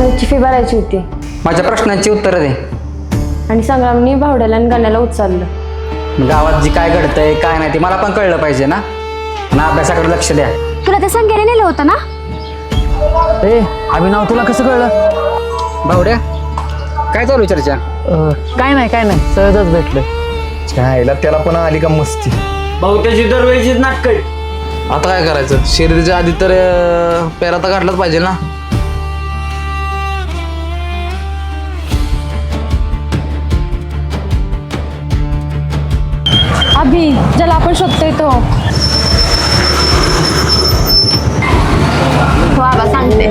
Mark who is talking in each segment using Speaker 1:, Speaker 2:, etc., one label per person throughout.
Speaker 1: कॉलेजची फी भरायची होती
Speaker 2: माझ्या प्रश्नांची उत्तरं दे.
Speaker 1: आणि संग्रामनी भावड्याला आणि गाण्याला उचललं.
Speaker 2: गावात जी काय घडतंय काय नाही ते मला पण कळलं पाहिजे ना. अभ्यासाकडे लक्ष द्या.
Speaker 3: तुला त्या संख्येने नेलं होतं ना?
Speaker 2: ए अभिनव तुला कसं कळलं? भावड्या काय चालू चर्चा?
Speaker 4: काय नाही सहजच भेटलं.
Speaker 5: छायला त्याला पण आली का मस्ती.
Speaker 2: भाऊ त्याची दरवेळीचीच नाटक.
Speaker 6: आता काय करायचं, शर्यतीच्या आधी तर पेरा तर काढलाच पाहिजे ना.
Speaker 1: अभि ज्याला आपण शोधतोय तो.
Speaker 3: बाबा सांगते.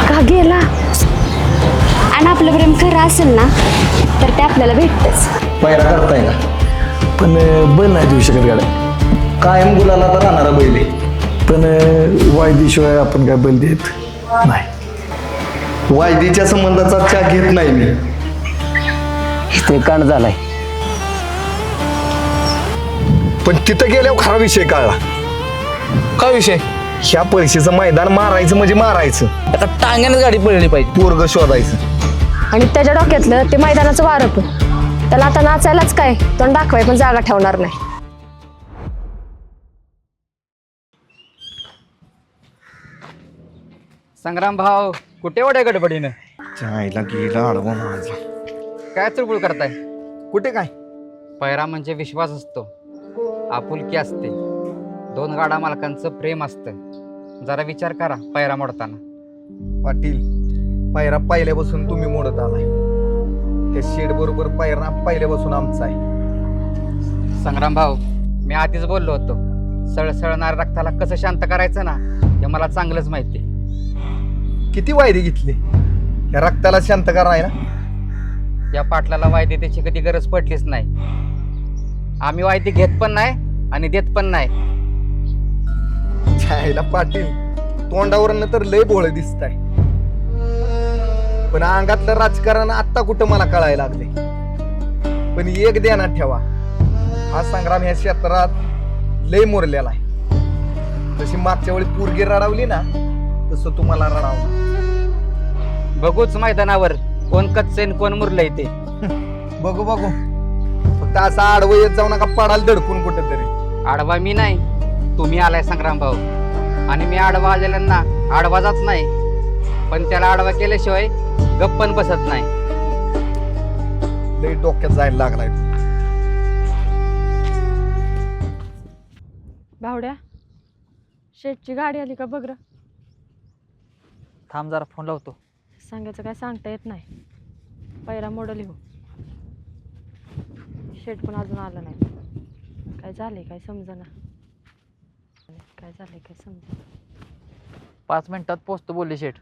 Speaker 1: का गेला?
Speaker 3: आणि आपलं प्रेम खरं असेल ना तर ते आपल्याला भेटतच.
Speaker 5: पैरा करताय का?
Speaker 4: पण बैल नाही देऊ शकत गाड्या.
Speaker 5: कायम गुलाला तर राहणारा बैल आहे.
Speaker 4: पण वायदीशिवाय आपण काय बैल देत नाही.
Speaker 5: वायदीच्या संबंधाचा चहा घेत नाही मी.
Speaker 2: ते कांड झालाय.
Speaker 5: पण तिथं गेल्यावर खरा विषय कळला.
Speaker 6: काय विषय?
Speaker 5: ह्या पळशीचं मैदान मारायचं म्हणजे मारायचं.
Speaker 6: आता टांग्यानेच गाडी पळली पाहिजे.
Speaker 5: पोरग शोधायचं.
Speaker 1: आणि त्याच्या डोक्यातलं ते मैदानाचं वारं पण. त्याला आता नाचायलाच काय तोंड दाखवाय पण जागा ठेवणार नाही.
Speaker 2: संग्राम भाऊ कुठे एवढ्या गडबडीनं?
Speaker 5: छायला गेला आडवा माझा.
Speaker 2: काय चुळबुळ करताय?
Speaker 5: कुठे काय?
Speaker 2: पैरा म्हणजे विश्वास असतो, आपुलकी असते, दोन गाडा मालकांचं प्रेम असतं. जरा विचार करा पैरा मोडताना.
Speaker 5: पाटील पायरा पहिल्यापासून तुम्ही मोडत आलाय. त्या शेड बरोबर पायरा पहिल्यापासून आमचा आहे.
Speaker 2: संग्राम भाऊ मी आधीच बोललो होतो, सळसळणाऱ्या रक्ताला कसं शांत करायचं ना हे मला चांगलंच माहिती.
Speaker 5: किती वायदे घेतले या रक्ताला शांत कराय ना?
Speaker 2: या पाटलाला वायदे त्याची कधी गरज पडलीच नाही. आम्ही वायदे घेत पण नाही आणि देत पण नाही.
Speaker 5: छायला पाटील तोंडावरनं तर लय भोळ दिसताय. पण अंगातलं राजकारण आत्ता कुठं मला कळायला लागले. पण एक ध्यानात ठेवा, हा संग्राम ह्या क्षेत्रात लय मोरलेला आहे. जशी मागच्या वेळी पोरगी रडावली ना तसं तुम्हाला रडावलं.
Speaker 2: बघूच मैदानावर कोण कच्चे कोण मुरलंय ते.
Speaker 5: बघू बघू. फक्त असं आडवं येत जाऊ नका, पडाल धडकून कुठं तरी.
Speaker 2: आडवा मी नाही, तुम्ही आलाय संग्राम भाऊ. आणि मी आडवा आलेल्यांना आडवाजाच नाही, पण त्याला आडवा केल्याशिवाय गप्प पण बसत नाही.
Speaker 5: लय डोक्यात जायला लागलाय.
Speaker 1: भावड्या शेटची गाडी आली का बघ र.
Speaker 2: थांब जरा फोन लावतो.
Speaker 1: सांगायचं काय सांगता येत नाही. पैरा मोडल हो. शेट पण अजून आलं नाही. काय झालंय काय समजना. काय झालंय काय समजा.
Speaker 4: 5 मिनिटात पोचतो बोलली शेठ.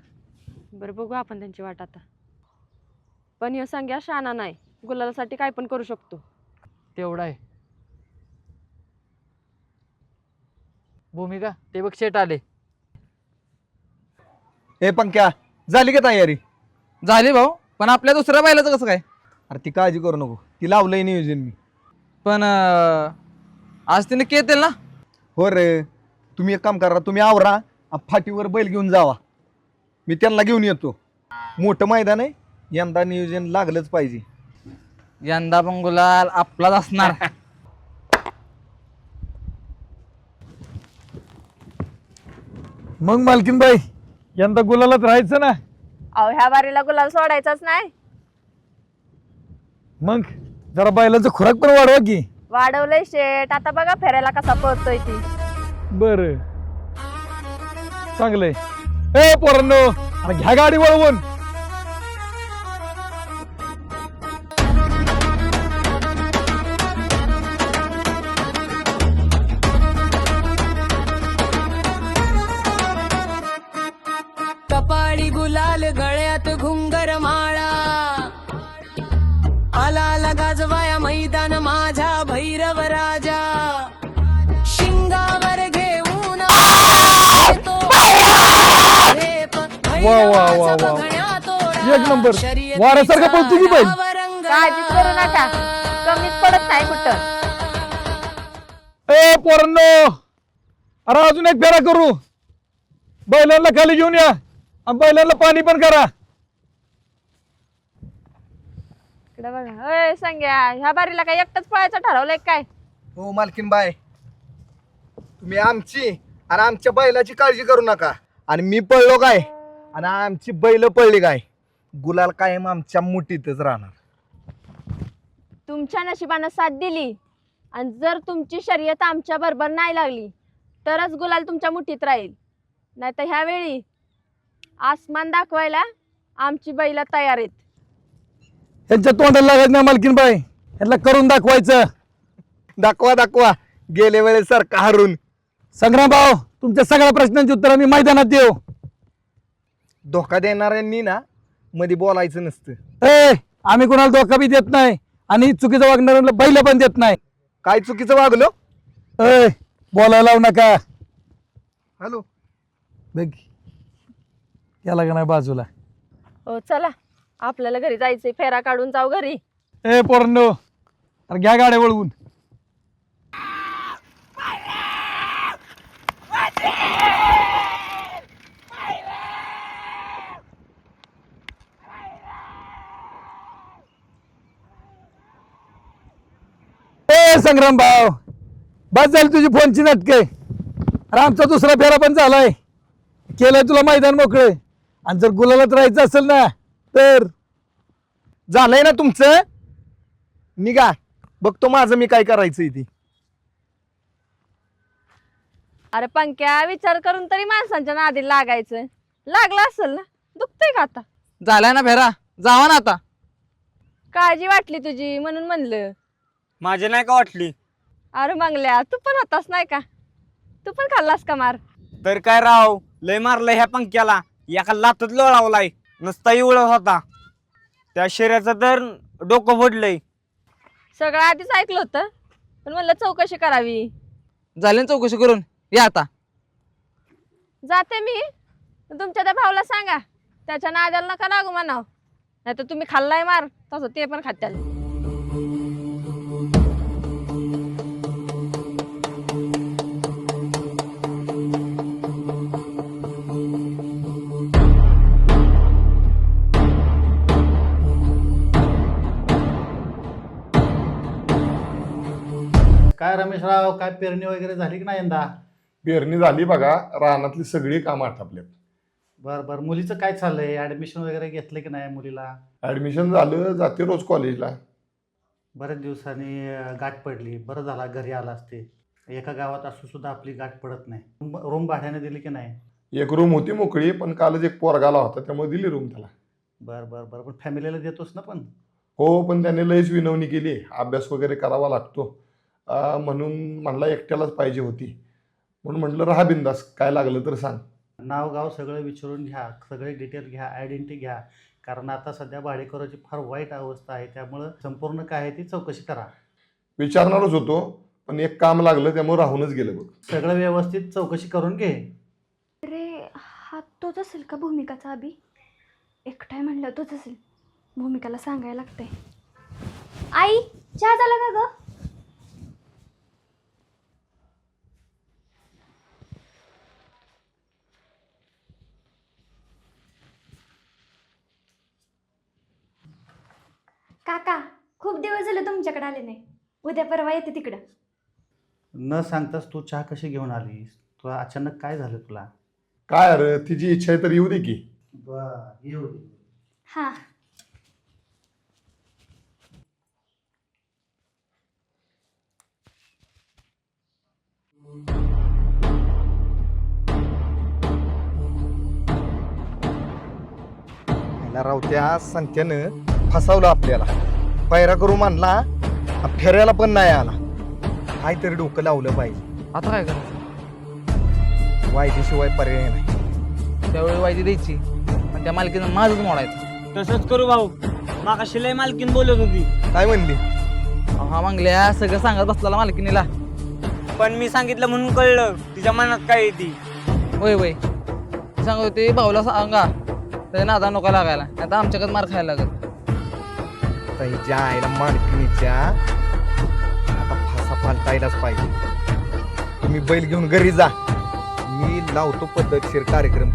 Speaker 1: बरं बघू आपण त्यांची वाट आता. पण ह्यो सांग्या शाना नाही, गुलालासाठी काय पण करू शकतो.
Speaker 4: तेवढा आहे. भूमिका ते बघ शेठ आले.
Speaker 5: ए पंक्या झाली का तयारी?
Speaker 6: झाली भाऊ, पण आपल्या दुसऱ्या बैलाचं कसं काय?
Speaker 5: अरे ती काळजी करू नको, ती लावलंय नियोजन मी.
Speaker 6: पण आज तिने केतील ना?
Speaker 5: हो रे. तुम्ही एक काम करा, तुम्ही आवरा फाटीवर बैल घेऊन जावा. मी त्यांना घेऊन येतो. मोठं मैदान आहे, यंदा नियोजन लागलंच पाहिजे.
Speaker 6: यंदा पण गुलाल आपलाच असणार.
Speaker 4: मग मालकीन बाई यंदा गुलालात राहायचं ना.
Speaker 1: अहो ह्या बारीला गुलाल सोडायचाच नाही.
Speaker 4: मग जरा बैलाचं खुराक पण वाढवा की.
Speaker 1: वाढवलंय शेट, आता बघा फेरायला कसा पळतोय ती.
Speaker 4: बर चांगलंय. ए पोरांनो अरे घ्या गाडी वळवून.
Speaker 7: कपाळी गुलाल गळ्यात घुंगर माळा, आला गाजवाया मैदान माझा भैरव राजा. शिंगावर घेऊन येतो
Speaker 4: वा वा वा वा एक नंबर. वाऱ्यासारखा पळतो की बैल.
Speaker 1: काळजीच करू नका, कमीच पडत नाही कुठं.
Speaker 4: ए पोरांनो अरे अजून एक फेरा करू. बैलांना खाली घेऊन या. आणि बैलांना पाणी पण करा.
Speaker 1: इकडे बघा. ओय संग्या, ह्या बारीला काय एकटाच पळायचं ठरवलंय काय?
Speaker 5: हो मालकीन बाय, तुम्ही आमची आणि आमच्या बैलाची काळजी करू नका. आणि मी पळलो काय आणि आमची बैल पळली काय, गुलाल कायम आमच्या मुठीतच राहणार.
Speaker 1: तुमच्या नशिबानं साथ दिली आणि जर तुमची शर्यत आमच्या बरोबर नाही लागली तरच गुलाल तुमच्या मुठीत राहील. नाही तर ह्यावेळी आसमान दाखवायला आमची बैल तयार आहेत.
Speaker 4: यांच्या तोंडाला लागत नाही मालकीन बाई, यांना करून दाखवायचं.
Speaker 5: दाखवा दाखवा, गेल्या वेळेस सारखा हरून.
Speaker 4: संग्राम भाऊ, तुमच्या सगळ्या प्रश्नांची उत्तर आम्ही मैदानात देऊ.
Speaker 5: धोका देणाऱ्यांनी ना मध्ये बोलायचं नसतं.
Speaker 4: आम्ही कोणाला धोका बी देत नाही आणि चुकीचं वागणाऱ्यांना बैल पण देत नाही.
Speaker 5: काय चुकीचं वागलो?
Speaker 4: बोलायला लावू नका.
Speaker 5: हॅलो,
Speaker 4: बघ याला का नाही बाजूला.
Speaker 1: हो चला, आपल्याला घरी जायचंय, फेरा काढून जाऊ घरी.
Speaker 4: पोरांनो, अरे घ्या गाड्या वळवून. संग्राम भाऊ, बस झाली तुझी फोनची नाटके. अरे आमचा दुसरा फेरा पण झालाय, केलंय तुला मैदान मोकळे. आणि जर गुलालात राहायचं असेल ना तर
Speaker 5: झालंय ना तुमचं, निघा, बघतो माझं मी काय करायचं ती.
Speaker 1: अरे पंक्या, विचार करून तरी माणसांच्या नादी लागायचं. लागलं असेल ना, दुखतंय का आता?
Speaker 6: झालाय ना फेरा, जावा ना आता.
Speaker 1: काळजी वाटली तुझी म्हणून म्हणलं.
Speaker 8: माझे नाही का वाटली?
Speaker 1: अरे मंगल्या, तू पण होतास नाही का? तू पण खाल्लास का मार?
Speaker 8: तर काय राव, लय मारलं ह्या पंख्याला, एका लातच लोळावलाय, नुसताही उळत होता. त्या शेऱ्याचं तर डोकं फोडलंय.
Speaker 1: सगळं आधीच ऐकलं होतं, पण म्हणलं चौकशी करावी.
Speaker 6: झाली ना चौकशी करून, या आता.
Speaker 1: जाते मी, तुमच्या त्या भाऊला सांगा त्याच्या नाद्याला नका लागू म्हणाव, नाही तर तुम्ही खाल्लाय मार तसं ते पण खात्याल.
Speaker 9: काय रमेशराव, काय पेरणी वगैरे झाली की नाही यंदा?
Speaker 10: पेरणी झाली बघा, रानातली सगळी कामं आटपल्यात.
Speaker 9: बरं बरं, मुलीचं काय चाललंय? ऍडमिशन वगैरे घेतलं की नाही मुलीला?
Speaker 10: ऍडमिशन झालं, जाते रोज कॉलेजला.
Speaker 9: बऱ्याच दिवसांनी गाठ पडली, बरं झाला घरी आला असते. एका गावात असून सुद्धा आपली गाठ पडत नाही. रूम भाड्याने दिली की नाही?
Speaker 10: एक रूम होती मोकळी, पण कालच एक पोरगाला होता त्यामुळे दिली रूम त्याला.
Speaker 9: बरं बरं बरं, पण फॅमिलीला देतोस ना? पण
Speaker 10: हो, पण त्याने लयच विनवणी केली, अभ्यास वगैरे करावा लागतो म्हणून म्हणला एकट्यालाच पाहिजे होती. म्हणून म्हटलं राहा बिंदास, काय लागलं तर सांग.
Speaker 9: नाव गाव सगळं विचारून घ्या, सगळे डिटेल घ्या, आयडेंटिटी घ्या, कारण आता सध्या भाडेकराची फार वाईट अवस्था आहे. त्यामुळं संपूर्ण काय आहे ती चौकशी करा.
Speaker 10: विचारणारच होतो, पण एक काम लागलं त्यामुळे राहूनच गेलं बघ.
Speaker 9: सगळं व्यवस्थित चौकशी करून घे.
Speaker 3: अरे हा तोच असेल का भूमिकाचा अभि? एकटाय म्हणलं तोच असेल, भूमिकाला सांगायला लागतंय. आई चहा झाला का ग? काका खूप दिवस झाले तुमच्याकडे आले नाही, उद्या परवा येते तिकडं.
Speaker 9: न सांगताच तू चहा कशी घेऊन आलीस? तुला अचानक काय झालं तुला?
Speaker 10: काय अरे, तिची इच्छा आहे तर येऊ दे की.
Speaker 9: येऊ दे.
Speaker 3: हां
Speaker 5: राव, त्या संत्यानं फसवलं आपल्याला. पायरा करू म्हणला, फेऱ्याला पण नाही आला. काहीतरी डोकं लावलं पाहिजे.
Speaker 6: आता काय करायचं?
Speaker 5: वायदीशिवाय पर्याय नाही.
Speaker 6: त्यावेळी वायदी द्यायची आणि त्या मालकीनं माझंच मोडायचं.
Speaker 8: तसंच करू भाऊ, मागाशी लय मालकीन बोलत होती.
Speaker 5: काय म्हणली?
Speaker 6: हा मागल्या सगळं सांगत बसला मालकीनीला.
Speaker 8: पण मी सांगितलं म्हणून कळलं तिच्या मनात काय येते.
Speaker 6: वय वय सांगत होते भाऊला सांगा त्याच्या नादा नका लागायला, आता आमच्याकडे मार खायला लागत.
Speaker 5: हिच्या आईला मालकिनीच्या आता फासा पालटायलाच पाहिजे. तुम्ही बैल घेऊन घरी जा, मी लावतो पद्धतशीर कार्यक्रम.